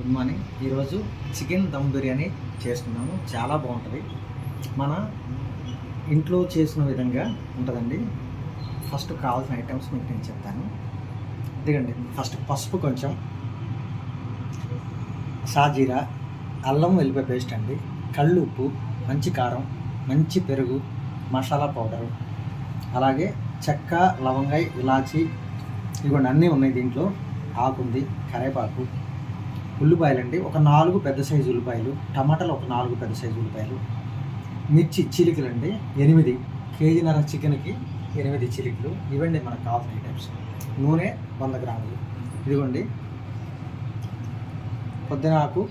Good morning. ఈరోజు chicken dum biryani చేసుకున్నాము. చాలా బాగుంటుంది. మన ఇంట్లో చేసిన విధంగా ఉంటుందండి. ఫస్ట్ కావాల్సిన ఐటమ్స్ మీకు నేను చెప్తాను. ఇదిగండి, ఫస్ట్ పసుపు కొంచెం, సాజీరా, అల్లం వెల్లిపాయ పేస్ట్ అండి, కళ్ళు ఉప్పు, మంచి కారం, మంచి పెరుగు, మసాలా పౌడరు, అలాగే చెక్క, లవంగాయ, ఇలాచి, ఇవన్నీ అన్నీ ఉన్నాయి దీంట్లో. ఆకుంది, కరేపాకు, ఉల్లిపాయలండి ఒక 4 పెద్ద సైజు ఉల్లిపాయలు, టమాటాలు ఒక 4 పెద్ద సైజు ఉల్లిపాయలు, మిర్చి చిలికలండి 8, కేజీన్నర చికెన్కి 8 చిలికలు. ఇవ్వండి మనకు కావాల్సిన ఐటమ్స్. నూనె 100 గ్రాములు. ఇదిగోండి పొద్దునాకు,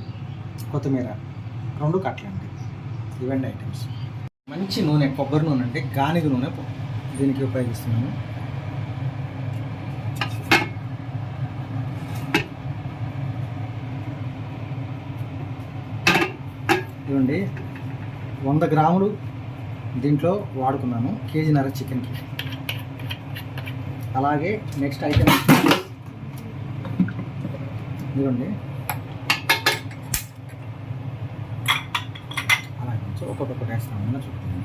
కొత్తిమీర 2 కట్టలండి. ఇవ్వండి ఐటమ్స్. మంచి నూనె, కొబ్బరి నూనె అంటే గానిగ నూనె దీనికి ఉపయోగిస్తున్నాను. ఇవ్వండి 100 గ్రాములు దీంట్లో వాడుకున్నాను కేజీన్నర చికెన్కి. అలాగే నెక్స్ట్ ఐటమ్ ఇదిగోండి, అలాగే ఒక్కొక్కటి వేస్తాను చూపుతాను.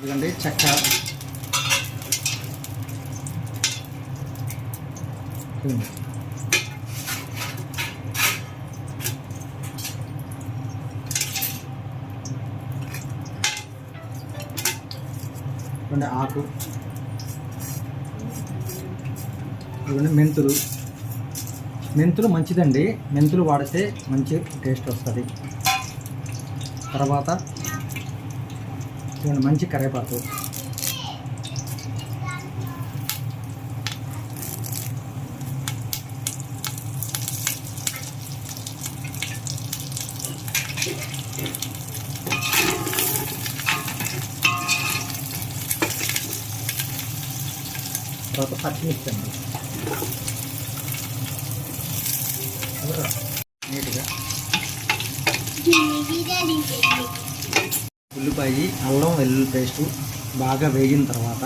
ఇదిగోండి చెక్క, ఆకు, ఇవన్నీ మెంతులు మంచిదండి. మెంతులు వాడితే మంచి టేస్ట్ వస్తుంది. తర్వాత ఇవన్నీ మంచి కరివేపాకు, తర్వాత పచ్చిమిర్చి అండి నీట్గా, ఉల్లిపాయ, అల్లం వెల్లుల్లి పేస్టు బాగా వేగిన తర్వాత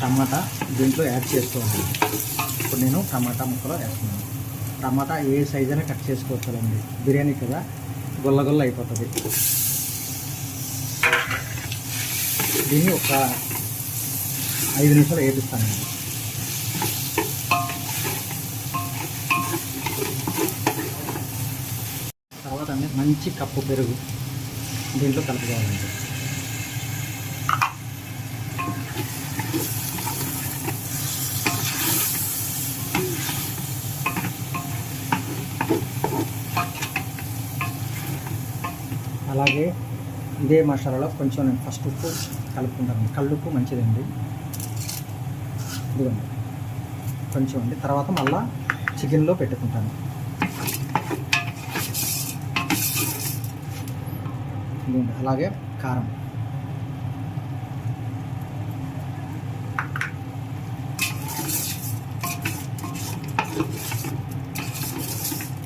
టమాటా దీంట్లో యాడ్ చేసుకోవాలి. ఇప్పుడు నేను టమాటా ముక్కలు వేస్తున్నాను. టమాటా ఏ సైజ్ అయినా కట్ చేసుకోవచ్చులండి, బిర్యానీ కదా గొల్ల అయిపోతుంది. దీన్ని ఒక 5 నిమిషాలు వేపిస్తానండి. తర్వాత మంచి కప్పు పెరుగు దీంట్లో కలుపుకోవాలండి. అలాగే ఇదే మసాలాలో కొంచెం నేను ఫస్ట్ ఉప్పు కలుపుకుంటాను. కళ్ళుప్పు మంచిదండి, ఇదిగోండి కొంచెం అండి. తర్వాత మళ్ళీ చికెన్లో పెట్టుకుంటాను. ఇదిగోండి, అలాగే కారం,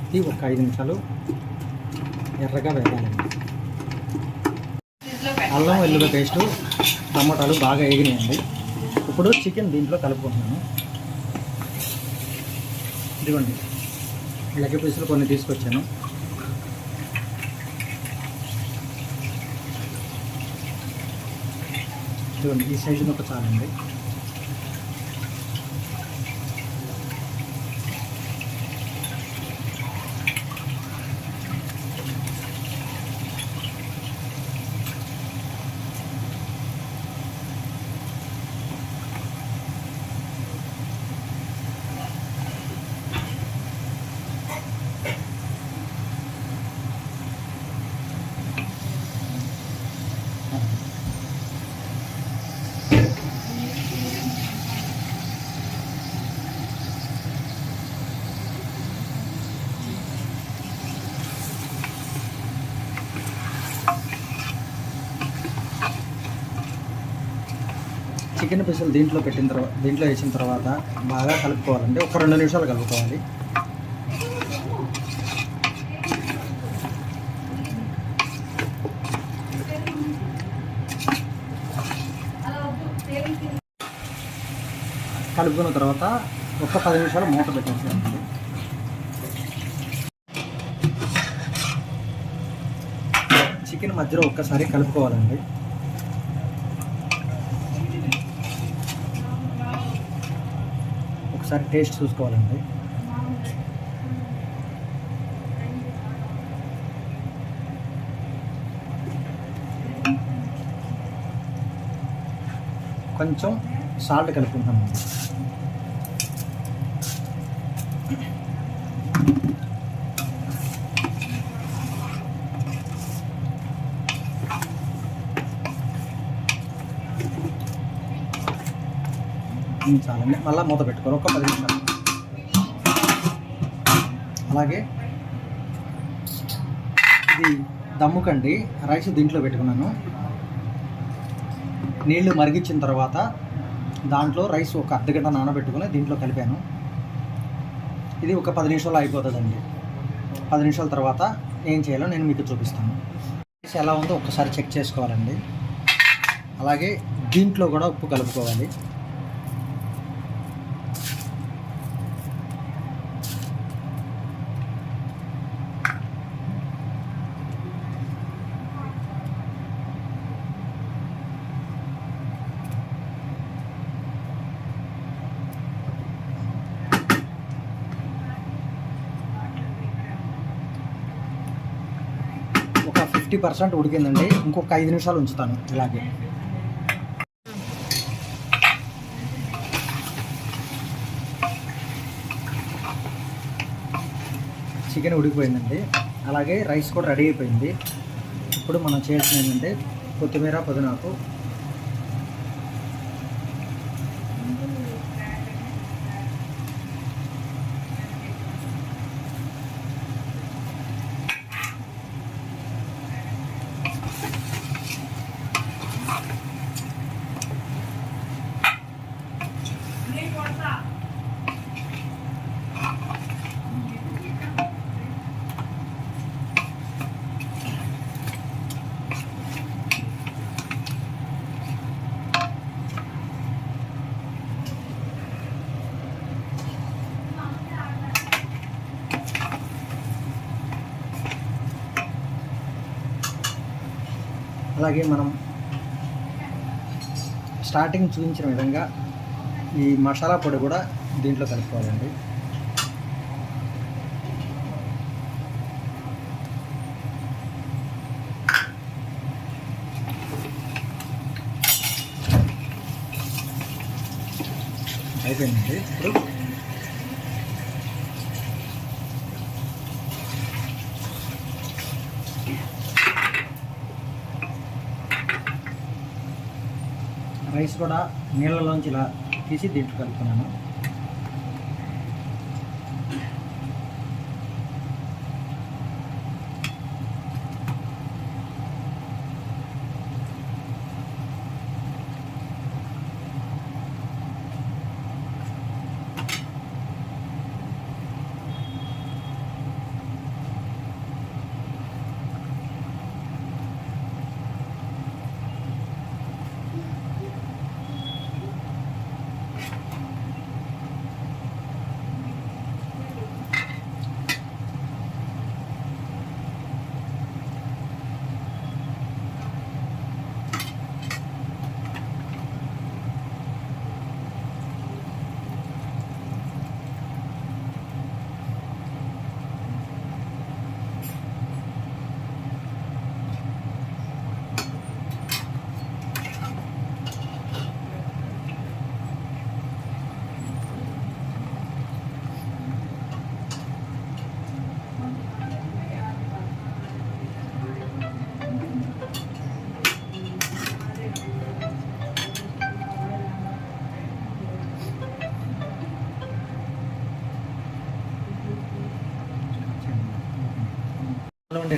ఇది ఒక 5 నిమిషాలు ఎర్రగా వేగాలండి. అల్లం వెల్లుల్లి పేస్టు, టమాటాలు బాగా వేగినాయండి. ఇప్పుడు చికెన్ దీంట్లో కలుపుకుంటున్నాను. ఇదిగోండి లెగ్ పీసులు కొన్ని తీసుకొచ్చాను. ఇదిగోండి ఈ సైజు ఒక చాలండి. చికెన్ పీసులు దీంట్లో వేసిన తర్వాత బాగా కలుపుకోవాలండి. ఒక 2 నిమిషాలు కలుపుకోవాలి. కలుపుకున్న తర్వాత ఒక 10 నిమిషాలు మూత పెట్టేసేయాలండి. చికెన్ మధ్యలో ఒక్కసారి కలుపుకోవాలండి. ఒకసారి టేస్ట్ చూసుకోవాలండి. కొంచెం సాల్ట్ కలుపుకుంటామండి. చాలండి. మళ్ళీ మూత పెట్టుకోవాలి ఒక 10 నిమిషాలు. అలాగే ఇది దమ్ముకండి రైస్ దీంట్లో పెట్టుకున్నాను. నీళ్లు మరిగించిన తర్వాత దాంట్లో రైస్ ఒక అర్ధగంట నానబెట్టుకుని దీంట్లో కలిపాను. ఇది ఒక 10 నిమిషాలు అయిపోతుందండి. 10 నిమిషాల తర్వాత ఏం చేయాలో నేను మీకు చూపిస్తాను. రైస్ ఎలా ఉందో ఒక్కసారి చెక్ చేసుకోవాలండి. అలాగే దీంట్లో కూడా ఉప్పు కలుపుకోవాలి. ఒక 50% ఉడికిందండి. ఇంకొక 5 నిమిషాలు ఉంచుతాను ఇలాగే. చికెన్ ఉడికిపోయిందండి. అలాగే రైస్ కూడా రెడీ అయిపోయింది. ఇప్పుడు మనం చేయాల్సింది ఏంటంటే కొత్తిమీర, పుదీనాకు అలాగే మనం స్టార్టింగ్ చూపించిన విధంగా ఈ మసాలా పొడి కూడా దీంట్లో కలుపుకోవాలండి. అయిపోయిందండి. ఇప్పుడు రైస్ కూడా నీళ్ళలోంచి ఇలా తీసి దీంట్లో కలుపుకున్నాను.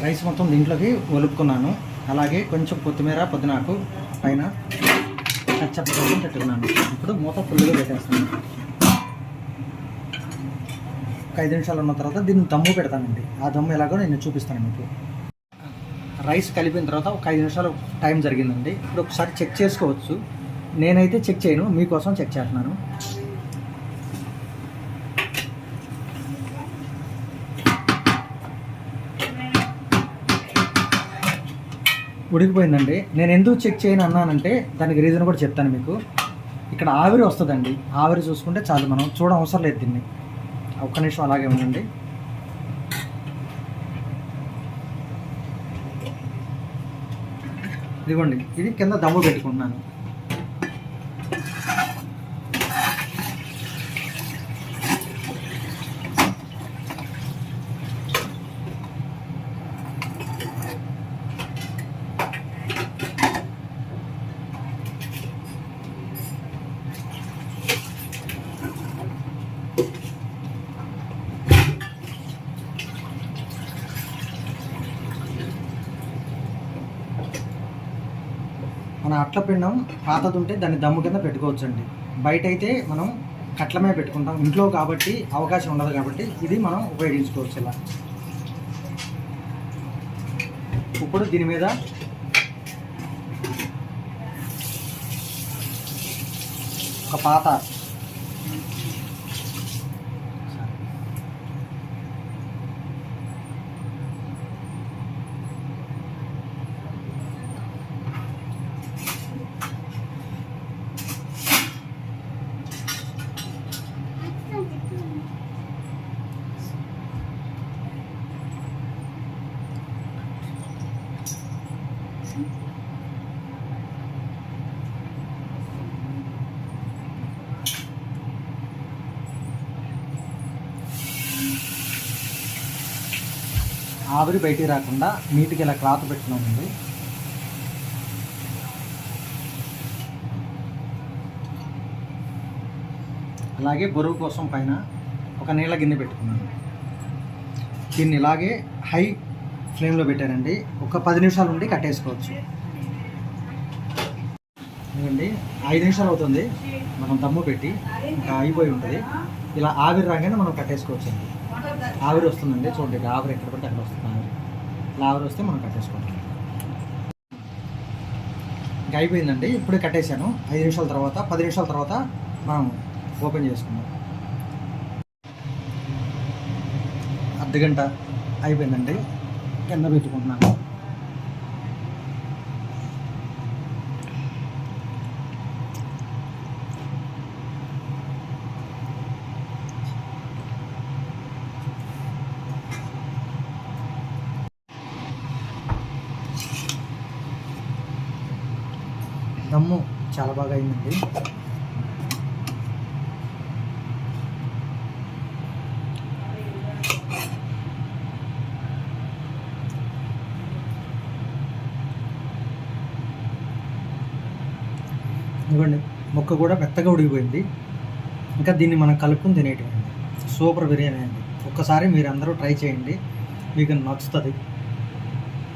రైస్ మొత్తం దీంట్లోకి ఒలుపుకున్నాను. అలాగే కొంచెం కొత్తిమీర, పుదీనాకు పైన కచ్చపచ్చని పెట్టుకున్నాను. ఇప్పుడు మూత ఫుల్గా పెట్టేస్తాను. ఒక 5 నిమిషాలు ఉన్న తర్వాత దీన్ని దమ్ము పెడతానండి. ఆ దమ్ము ఎలాగో నేను చూపిస్తాను మీకు. రైస్ కలిపిన తర్వాత ఒక 5 నిమిషాలు టైం జరిగిందండి. ఇప్పుడు ఒకసారి చెక్ చేసుకోవచ్చు. నేనైతే చెక్ చేయను, మీకోసం చెక్ చేస్తున్నాను. ఉడికిపోయిందండి. నేను ఎందుకు చెక్ చేయను అన్నానంటే దానికి రీజన్ కూడా చెప్తాను మీకు. ఇక్కడ ఆవిరి వస్తుందండి, ఆవిరి చూసుకుంటే చాలు, మనం అవసరం లేదు దీన్ని. ఒక్క నిమిషం అలాగే ఉండండి. ఇదిగోండి, ఇది కింద దమ్ము పెట్టుకుంటున్నాను. మన అట్ల పిండం పాతది ఉంటే దాన్ని దమ్ము కింద పెట్టుకోవచ్చండి. బయట అయితే మనం కట్లమే పెట్టుకుంటాం, ఇంట్లో కాబట్టి అవకాశం ఉండదు కాబట్టి ఇది మనం ఉపయోగించుకోవచ్చు ఇలా. ఇప్పుడు దీని మీద ఒక పాత ఆవిరి బయటికి రాకుండా నీట్గా ఇలా క్లాత్ పెట్టుకున్నామండి. అలాగే బరువు కోసం పైన ఒక నీళ్ళ గిన్నె పెట్టుకున్నాను. దీన్ని ఇలాగే హై ఫ్లేమ్లో పెట్టారండి. ఒక 10 నిమిషాలు ఉండి కట్టేసుకోవచ్చు. ఎందుకండి 5 నిమిషాలు అవుతుంది మనం దమ్ము పెట్టి, ఇంకా అయిపోయి ఉంటుంది. ఇలా ఆవిరి రాగానే మనం కట్టేసుకోవచ్చు అండి. ఆవిరి వస్తుందండి, చూడండి ఆవిరి ఎక్కడ పడితే అక్కడ వస్తుంది ఆవిరి. ఇలా ఆవిరి వస్తే మనం కట్టేసుకోవచ్చు. ఇంకా అయిపోయిందండి. ఇప్పుడే కట్టేశాను. 5 నిమిషాల తర్వాత 10 నిమిషాల తర్వాత మనం ఓపెన్ చేసుకుందాం. అర్ధగంట అయిపోయిందండి. కింద పెట్టుకుంటున్నాను. దమ్ము చాలా బాగా అయిందండి. ఇవ్వండి, ముక్క కూడా మెత్తగా ఉడికిపోయింది. ఇంకా దీన్ని మనం కలుపుకుని తినేయటం. సూపర్ బిర్యానీ అండి. ఒక్కసారి మీరు అందరూ ట్రై చేయండి, మీకు నచ్చుతుంది.